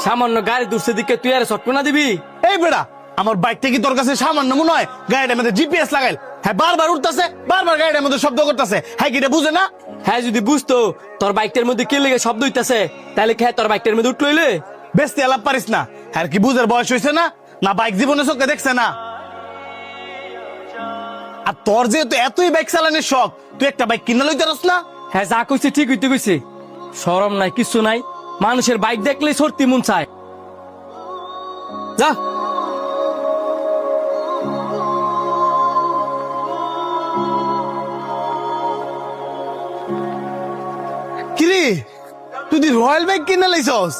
সামান্য গাড়ি দূরছে দিকে তুই আর চটকনা দিবি? এই বেড়া, আমার বাইকটা কি তোর কাছে সামান্য মনে হয়? গাড়িটার মধ্যে জিপিএস লাগাইল, হ্যাঁ বারবার উঠতেছে, বারবার গাড়িটার মধ্যে শব্দ করতেছে, হ্যাঁ কি এটা বুঝে না? হ্যাঁ যদি বুঝতো তোর বাইকটার মধ্যে কি লেগে শব্দ হইতাছে তাহলে খেয়ে তোর বাইকটার মধ্যে উঠলইলে। বেশি আলাপ পারিস না, হ্যাঁ কি বুঝের বয়স হয়েছে না? না বাইক জীবনে চোখে দেখছে না? আর তোর যেহেতু এতই বাইক চালানোর শখ, তুই একটা বাইক কিনে লইতে পারস না? হ্যাঁ যা কইছে ঠিক হইতে কইছে, শরম নাই কিছু নাই, মানুষের বাইক দেখলেই সত্যি মন চায়। যা কিরে, তুই রয়্যাল বাইক কিনে লাইছস?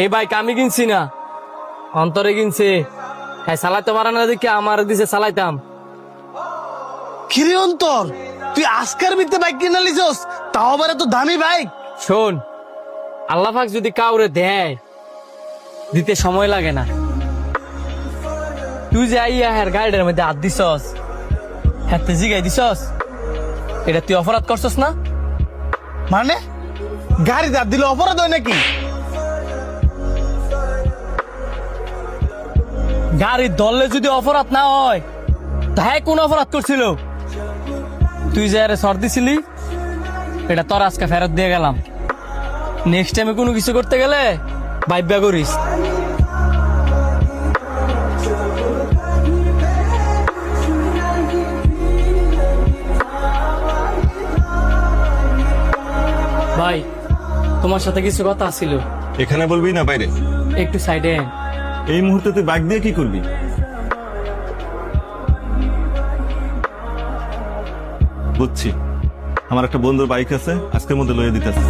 এই বাইক আমি কিনছি না, অন্তরে কিনছে। হ্যাঁ চালাইতে পারে না দেখে আমার দিছে চালাইতাম। কিরে অন্তর, তুই আজকের ভিতরে বাইক কিনে লাইছস, তাও আবার এত দামি বাইক? শোন, আল্লাহ পাক যদি কাউরে দেয় দিতে সময় লাগে না। তুই যে আইয়া হ্যাঁ গাড়িটার মধ্যে হাত দিছস, হ্যাঁ জিগাই দিছস, এটা তুই অপরাধ করছস না? মানে গাড়ি দাঁত দিলে অপরাধ হয় নাকি? গাড়ি ধরলে যদি অপরাধ না হয় তাই কোন অপরাধ করছিল? তুই যে আরে সর দিছিলি, এটা তোর আজকে ফেরত দিয়ে গেলাম। নেক্সট টাইমে কোনো কিছু করতে গেলে ভাইবা করিস। ভাই তোমার সাথে কিছু কথা ছিল, এখানে বলবি না বাইরে? একটু সাইডে। এই মুহূর্তে তুই বাইক দিয়ে কি করবি? বুঝছি, আমার একটা বন্ধুর বাইক আছে, আজকের মধ্যে লইয়ে দিতেছে।